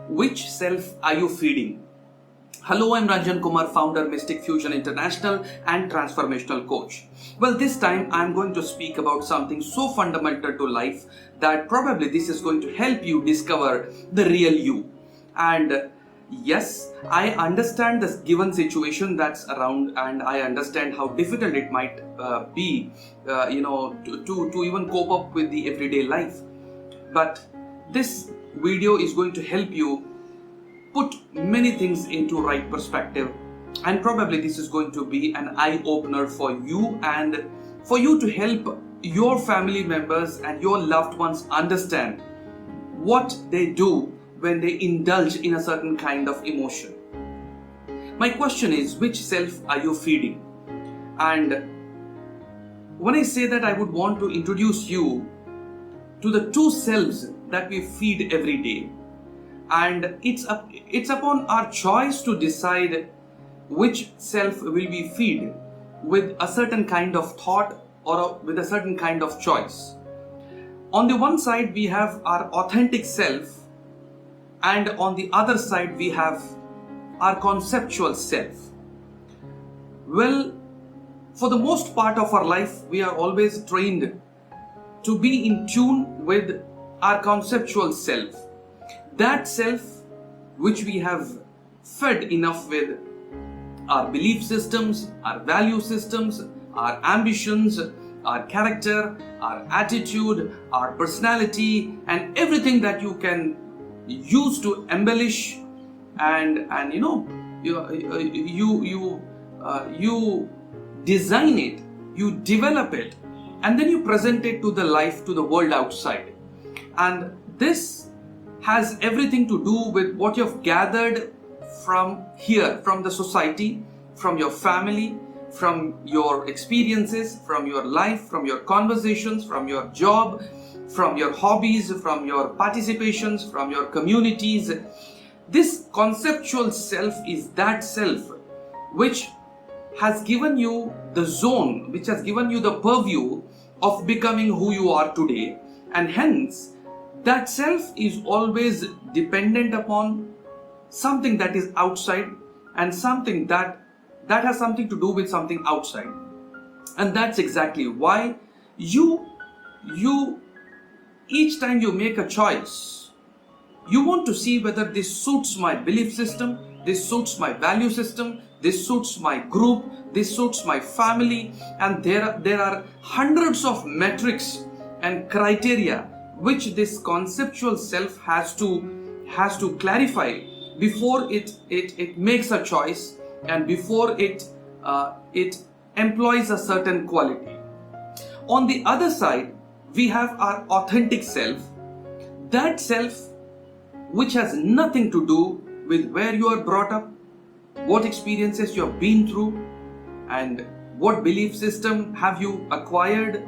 Which self are you feeding? Hello, I'm Ranjan Kumar, founder Mysticfusion International and Transformational coach. Well, this time I'm going to speak about something so fundamental to life that probably this is going to help you discover the real you. And yes, I understand this given situation that's around, and I understand how difficult it might be, to even cope up with the everyday life. But this video is going to help you put many things into right perspective, and probably this is going to be an eye-opener for you and for you to help your family members and your loved ones understand what they do when they indulge in a certain kind of emotion. My question is, which self are you feeding? And when I say that, I would want to introduce you to the two selves that we feed every day. And it's upon our choice to decide which self will we feed with a certain kind of thought or with a certain kind of choice. On the one side, we have our authentic self, and on the other side, we have our conceptual self. Well, for the most part of our life, we are always trained to be in tune with our conceptual self. That self which we have fed enough with our belief systems, our value systems, our ambitions, our character, our attitude, our personality, and everything that you can use to embellish and you design it, you develop it, and then you present it to the life, to the world outside. And this has everything to do with what you've gathered from here, from the society, from your family, from your experiences, from your life, from your conversations, from your job, from your hobbies, from your participations, from your communities. This conceptual self is that self which has given you the zone, which has given you the purview of becoming who you are today, and hence that self is always dependent upon something that is outside and something that has something to do with something outside. And that's exactly why you each time you make a choice, you want to see whether this suits my belief system, this suits my value system, this suits my group, this suits my family, and there are hundreds of metrics and criteria which this conceptual self has to clarify before it makes a choice and before it employs a certain quality. On the other side, we have our authentic self, that self which has nothing to do with where you are brought up, what experiences you have been through, and what belief system have you acquired,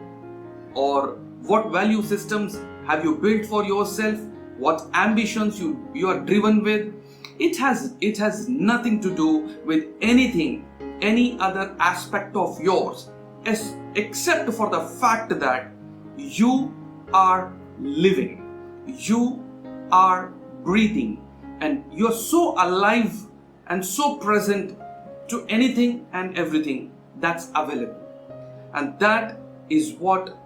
or what value systems have you built for yourself, what ambitions you are driven with. It has nothing to do with anything, any other aspect of yours, except for the fact that you are living, you are breathing, and you're so alive and so present to anything and everything that's available. And that is what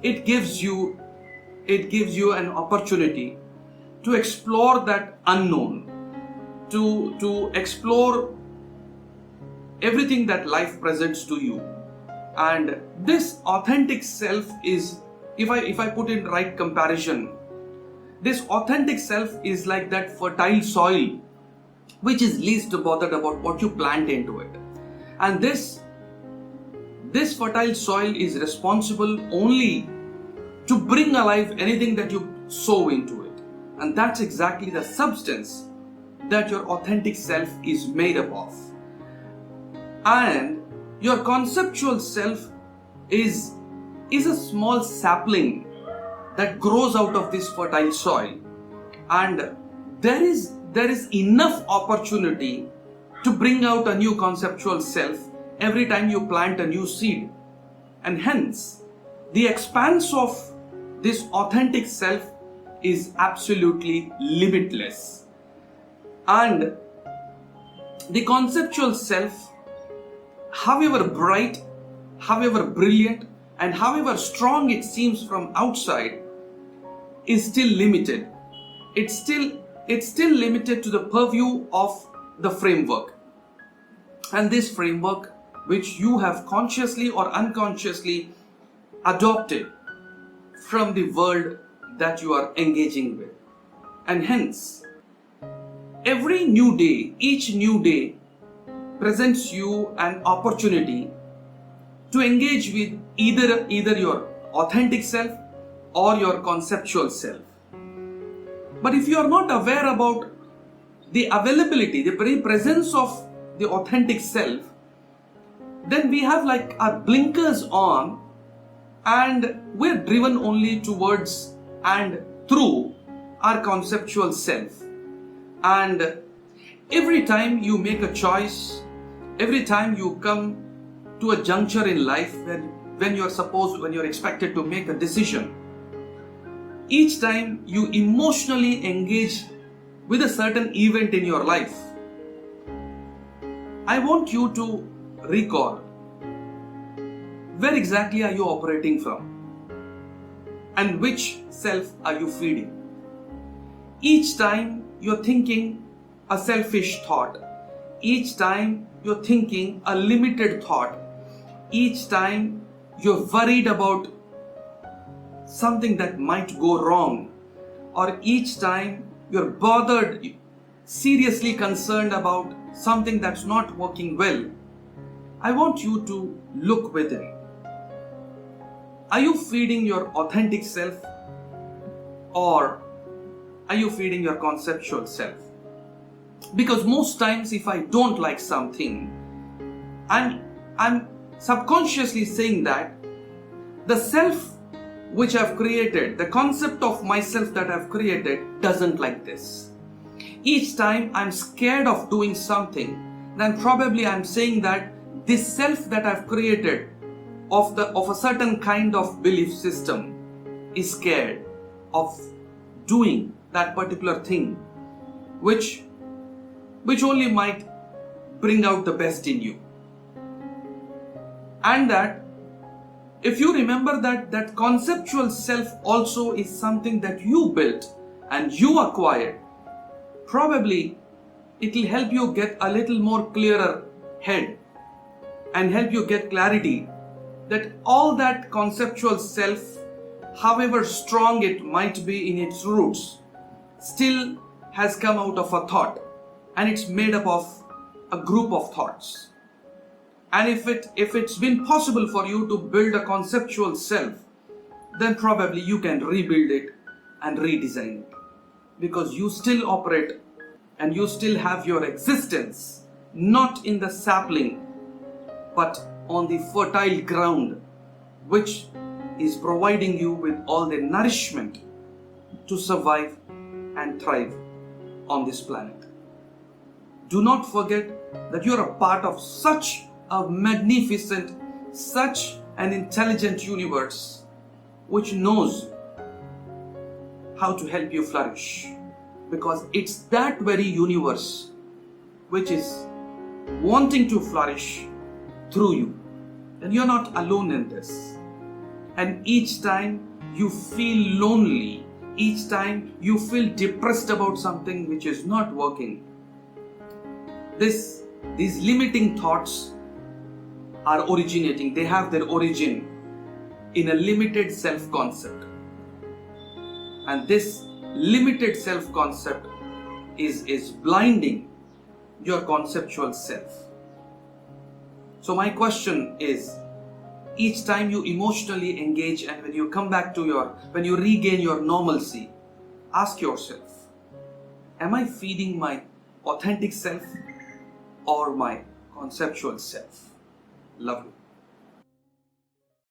it gives you an opportunity to explore that unknown, to explore everything that life presents to you. And this authentic self is, if I put in right comparison, this authentic self is like that fertile soil which is least bothered about what you plant into it. And this fertile soil is responsible only to bring alive anything that you sow into it. And that's exactly the substance that your authentic self is made up of. And your conceptual self is a small sapling that grows out of this fertile soil. And there is enough opportunity to bring out a new conceptual self every time you plant a new seed. And hence, the expanse of this authentic self is absolutely limitless. And the conceptual self, however bright, however brilliant, and however strong it seems from outside, is still limited. It's still limited to the purview of the framework. And this framework, which you have consciously or unconsciously adopted from the world that you are engaging with. And hence, every new day, each new day presents you an opportunity to engage with either your authentic self or your conceptual self. But if you are not aware about the availability, the very presence of the authentic self, then we have like our blinkers on and we're driven only towards and through our conceptual self. And every time you make a choice, every time you come to a juncture in life when you're expected to make a decision, each time you emotionally engage with a certain event in your life, I want you to recall, where exactly are you operating from? And which self are you feeding? Each time you're thinking a selfish thought, each time you're thinking a limited thought, each time you're worried about something that might go wrong, or each time you're bothered, seriously concerned about something that's not working well, I want you to look within. Are you feeding your authentic self, or are you feeding your conceptual self? Because most times if I don't like something, I'm subconsciously saying that the self which I've created, the concept of myself that I've created doesn't like this. Each time I'm scared of doing something, then probably I'm saying that this self that I've created of a certain kind of belief system is scared of doing that particular thing, which only might bring out the best in you. And that if you remember that conceptual self also is something that you built and you acquired, probably it will help you get a little more clearer head and help you get clarity that all that conceptual self, however strong it might be in its roots, still has come out of a thought, and it's made up of a group of thoughts. And if it's been possible for you to build a conceptual self, then probably you can rebuild it and redesign it, because you still operate and you still have your existence not in the sapling but on the fertile ground, which is providing you with all the nourishment to survive and thrive on this planet. Do not forget that you are a part of such a magnificent, such an intelligent universe which knows how to help you flourish, because it's that very universe which is wanting to flourish through you, and you're not alone in this. And each time you feel lonely, each time you feel depressed about something which is not working, these limiting thoughts are originating. They have their origin in a limited self-concept, and this limited self-concept is blinding your conceptual self. So my question is, each time you emotionally engage and when you come back to when you regain your normalcy, ask yourself, am I feeding my authentic self or my conceptual self? Love you.